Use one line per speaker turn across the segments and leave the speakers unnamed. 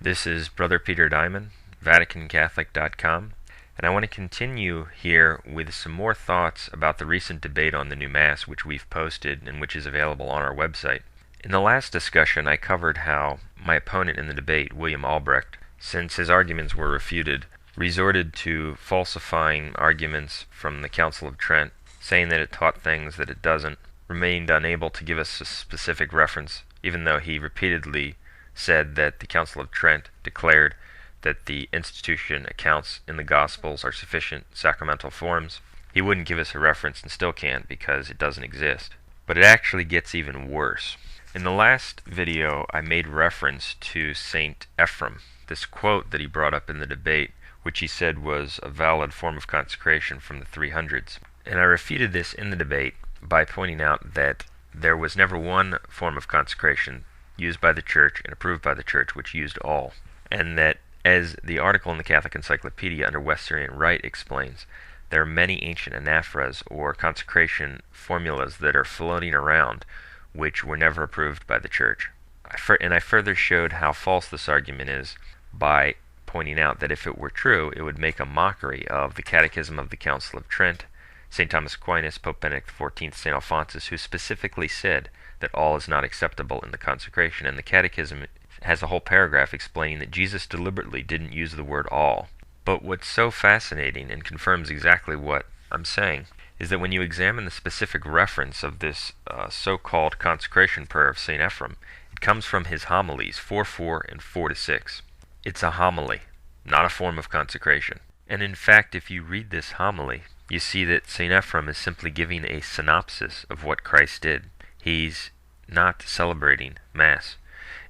This is Brother Peter Diamond, vaticancatholic.com, and I want to continue here with some more thoughts about the recent debate on the new Mass which we've posted and which is available on our website. In the last discussion, I covered how my opponent in the debate, William Albrecht, since his arguments were refuted, resorted to falsifying arguments from the Council of Trent, saying that it taught things that it doesn't, remained unable to give us a specific reference, even though he repeatedly said that the Council of Trent declared that the institution accounts in the Gospels are sufficient sacramental forms. He wouldn't give us a reference and still can't because it doesn't exist. But it actually gets even worse. In the last video, I made reference to St. Ephrem, this quote that he brought up in the debate, which he said was a valid form of consecration from the 300s. And I refuted this in the debate by pointing out that there was never one form of consecration used by the Church and approved by the Church which used all, and that, as the article in the Catholic Encyclopedia under Wesleyan Rite explains, there are many ancient anaphoras or consecration formulas that are floating around which were never approved by the Church. I further showed how false this argument is by pointing out that if it were true, it would make a mockery of the Catechism of the Council of Trent, St. Thomas Aquinas, Pope Benedict XIV, St. Alphonsus, who specifically said that all is not acceptable in the consecration, and the Catechism has a whole paragraph explaining that Jesus deliberately didn't use the word all. But what's so fascinating and confirms exactly what I'm saying is that when you examine the specific reference of this so-called consecration prayer of St. Ephrem, it comes from his homilies 4:4 and 4-6. It's a homily, not a form of consecration. And in fact, if you read this homily, you see that St. Ephrem is simply giving a synopsis of what Christ did. He's not celebrating Mass.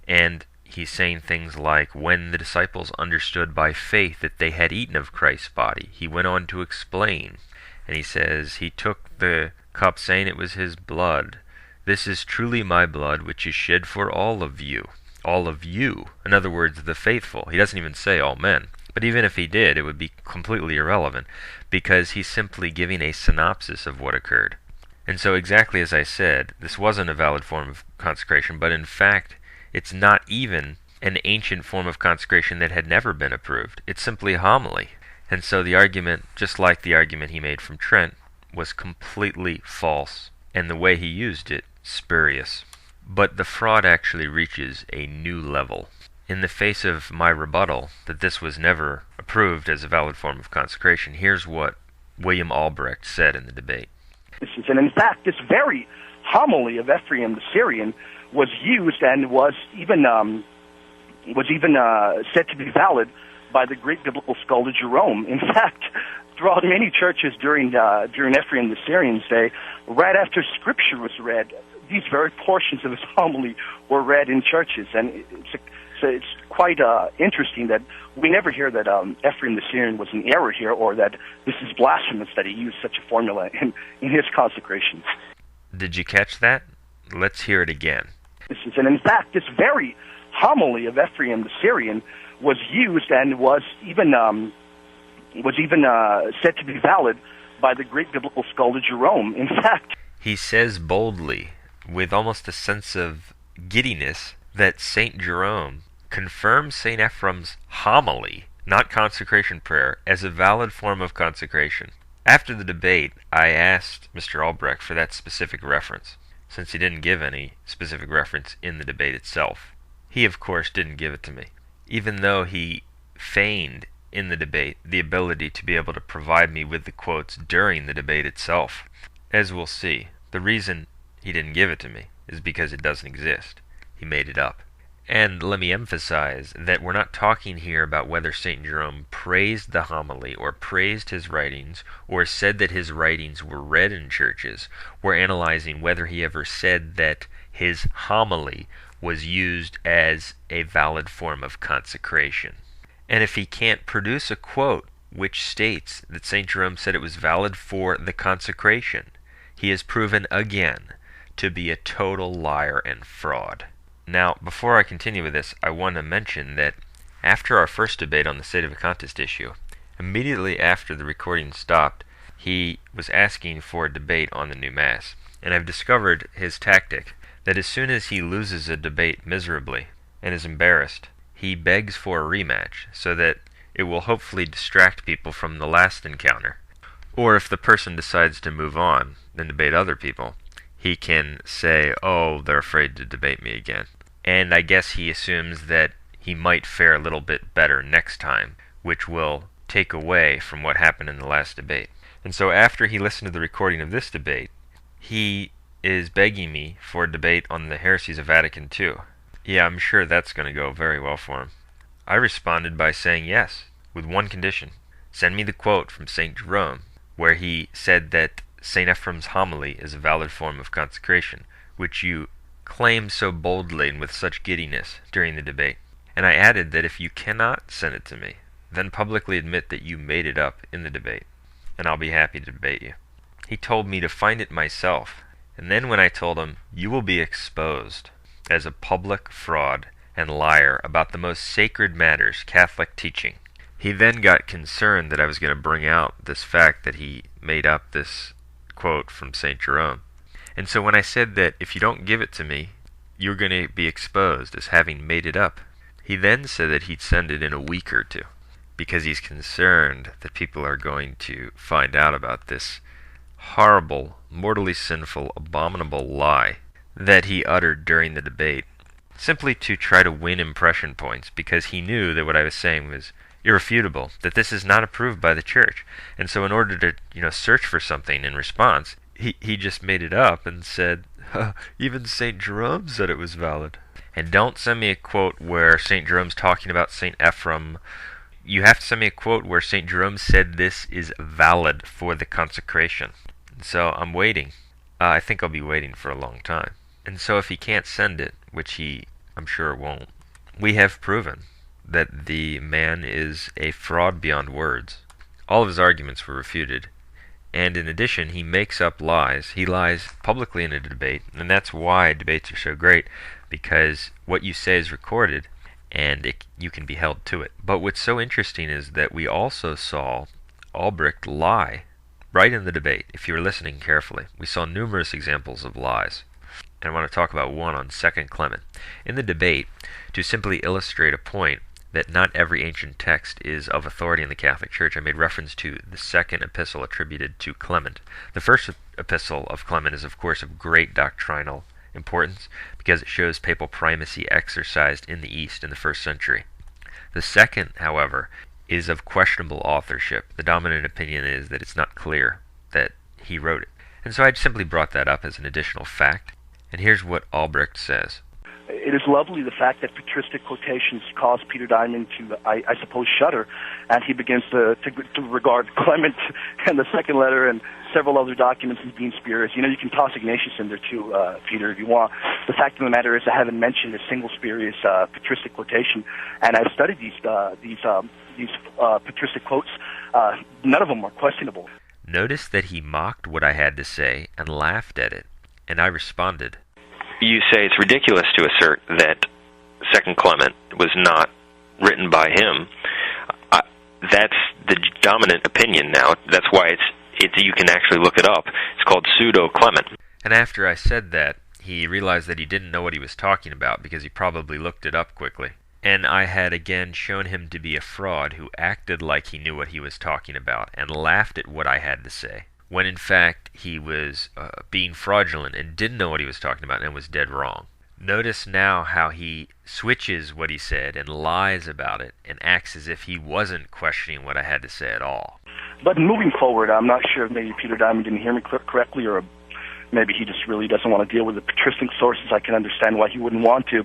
And he's saying things like, when the disciples understood by faith that they had eaten of Christ's body, he went on to explain. And he says, he took the cup saying it was his blood. This is truly my blood, which is shed for all of you. All of you. In other words, the faithful. He doesn't even say all men. But even if he did, it would be completely irrelevant, because he's simply giving a synopsis of what occurred. And so exactly as I said, this wasn't a valid form of consecration, but in fact, it's not even an ancient form of consecration that had never been approved. It's simply a homily. And so the argument, just like the argument he made from Trent, was completely false, and the way he used it, spurious. But the fraud actually reaches a new level. In the face of my rebuttal that this was never approved as a valid form of consecration, here's what William Albrecht said in the debate.
And in fact, this very homily of Ephraim the Syrian was used and was even said to be valid by the great biblical scholar Jerome. In fact, throughout many churches during Ephraim the Syrian's day, right after Scripture was read, these very portions of his homily were read in churches, and it's quite interesting that we never hear that Ephraim the Syrian was in error here, or that this is blasphemous that he used such a formula in his consecrations.
Did you catch that? Let's hear it again.
And in fact, this very homily of Ephraim the Syrian was used and was even said to be valid by the great biblical scholar Jerome. In fact,
he says boldly, with almost a sense of giddiness, that St. Jerome confirms St. Ephrem's homily, not consecration prayer, as a valid form of consecration. After the debate, I asked Mr. Albrecht for that specific reference, since he didn't give any specific reference in the debate itself. He, of course, didn't give it to me, even though he feigned in the debate the ability to be able to provide me with the quotes during the debate itself. As we'll see, the reason he didn't give it to me is because it doesn't exist. He made it up. And let me emphasize that we're not talking here about whether St. Jerome praised the homily or praised his writings or said that his writings were read in churches. We're analyzing whether he ever said that his homily was used as a valid form of consecration. And if he can't produce a quote which states that St. Jerome said it was valid for the consecration, he is proven again to be a total liar and fraud. Now, before I continue with this, I want to mention that after our first debate on the sedevacantist issue, immediately after the recording stopped, he was asking for a debate on the new Mass. And I've discovered his tactic, that as soon as he loses a debate miserably and is embarrassed, he begs for a rematch so that it will hopefully distract people from the last encounter. Or if the person decides to move on and debate other people, he can say, oh, they're afraid to debate me again. And I guess he assumes that he might fare a little bit better next time, which will take away from what happened in the last debate. And so after he listened to the recording of this debate, he is begging me for a debate on the heresies of Vatican II. Yeah, I'm sure that's going to go very well for him. I responded by saying yes, with one condition. Send me the quote from St. Jerome, where he said that St. Ephraim's homily is a valid form of consecration, which you claimed so boldly and with such giddiness during the debate. And I added that if you cannot send it to me, then publicly admit that you made it up in the debate, and I'll be happy to debate you. He told me to find it myself, and then when I told him, you will be exposed as a public fraud and liar about the most sacred matters, Catholic teaching, he then got concerned that I was going to bring out this fact that he made up this quote from St. Jerome. And so when I said that if you don't give it to me, you're going to be exposed as having made it up, he then said that he'd send it in a week or two, because he's concerned that people are going to find out about this horrible, mortally sinful, abominable lie that he uttered during the debate, simply to try to win impression points, because he knew that what I was saying was irrefutable, that this is not approved by the Church. And so in order to, search for something in response, he just made it up and said, even St. Jerome said it was valid. And don't send me a quote where St. Jerome's talking about St. Ephraim. You have to send me a quote where St. Jerome said this is valid for the consecration. So I'm waiting. I think I'll be waiting for a long time. And so if he can't send it, which I'm sure won't, we have proven that the man is a fraud beyond words. All of his arguments were refuted. And in addition, he makes up lies. He lies publicly in a debate, and that's why debates are so great, because what you say is recorded, and you can be held to it. But what's so interesting is that we also saw Albrecht lie right in the debate, if you were listening carefully. We saw numerous examples of lies. And I want to talk about one on 2nd Clement. In the debate, to simply illustrate a point that not every ancient text is of authority in the Catholic Church, I made reference to the second epistle attributed to Clement. The first epistle of Clement is, of course, of great doctrinal importance because it shows papal primacy exercised in the East in the 1st century. The second, however, is of questionable authorship. The dominant opinion is that it's not clear that he wrote it. And so I simply brought that up as an additional fact. And here's what Albrecht says.
It is lovely the fact that patristic quotations cause Peter Diamond to, I suppose, shudder, and he begins to regard Clement and the second letter and several other documents as being spurious. You can toss Ignatius in there too, Peter, if you want. The fact of the matter is I haven't mentioned a single spurious patristic quotation, and I've studied these patristic quotes. None of them are questionable.
Notice that he mocked what I had to say and laughed at it, and I responded.
You say it's ridiculous to assert that 2nd Clement was not written by him. That's the dominant opinion now. That's why you can actually look it up. It's called Pseudo-Clement.
And after I said that, he realized that he didn't know what he was talking about because he probably looked it up quickly. And I had again shown him to be a fraud who acted like he knew what he was talking about and laughed at what I had to say, when in fact he was being fraudulent and didn't know what he was talking about and was dead wrong. Notice now how he switches what he said and lies about it and acts as if he wasn't questioning what I had to say at all.
But moving forward, I'm not sure if maybe Peter Diamond didn't hear me correctly, or maybe he just really doesn't want to deal with the patristic sources. I can understand why he wouldn't want to.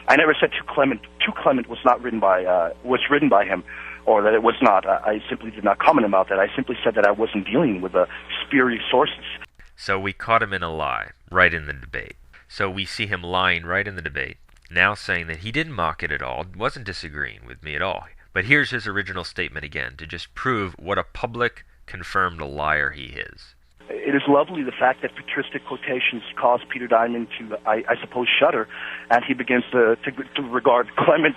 I never said to Clement was not written by written by him, or that it was not. I simply did not comment about that. I simply said that I wasn't dealing with the spurious sources.
So we caught him in a lie right in the debate. So we see him lying right in the debate, now saying that he didn't mock it at all, wasn't disagreeing with me at all. But here's his original statement again, to just prove what a public, confirmed liar he is.
It is lovely the fact that patristic quotations cause Peter Diamond to, I suppose, shudder, and he begins to regard Clement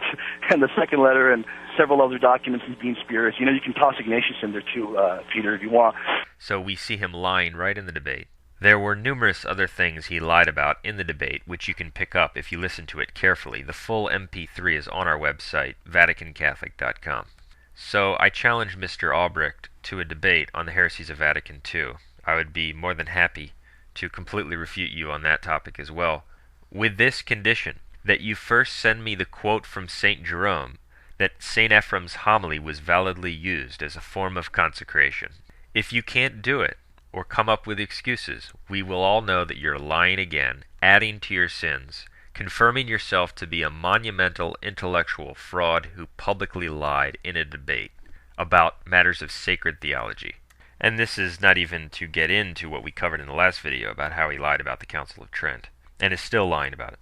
and the second letter and several other documents as being spurious. You can toss Ignatius in there too, Peter, if you want.
So we see him lying right in the debate. There were numerous other things he lied about in the debate, which you can pick up if you listen to it carefully. The full MP3 is on our website, vaticancatholic.com. So I challenged Mr. Albrecht to a debate on the heresies of Vatican II. I would be more than happy to completely refute you on that topic as well, with this condition, that you first send me the quote from St. Jerome that St. Ephraim's homily was validly used as a form of consecration. If you can't do it, or come up with excuses, we will all know that you're lying again, adding to your sins, confirming yourself to be a monumental intellectual fraud who publicly lied in a debate about matters of sacred theology. And this is not even to get into what we covered in the last video about how he lied about the Council of Trent, and is still lying about it,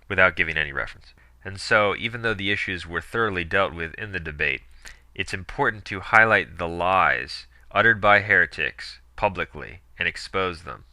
without giving any reference. And so, even though the issues were thoroughly dealt with in the debate, it's important to highlight the lies uttered by heretics publicly and expose them.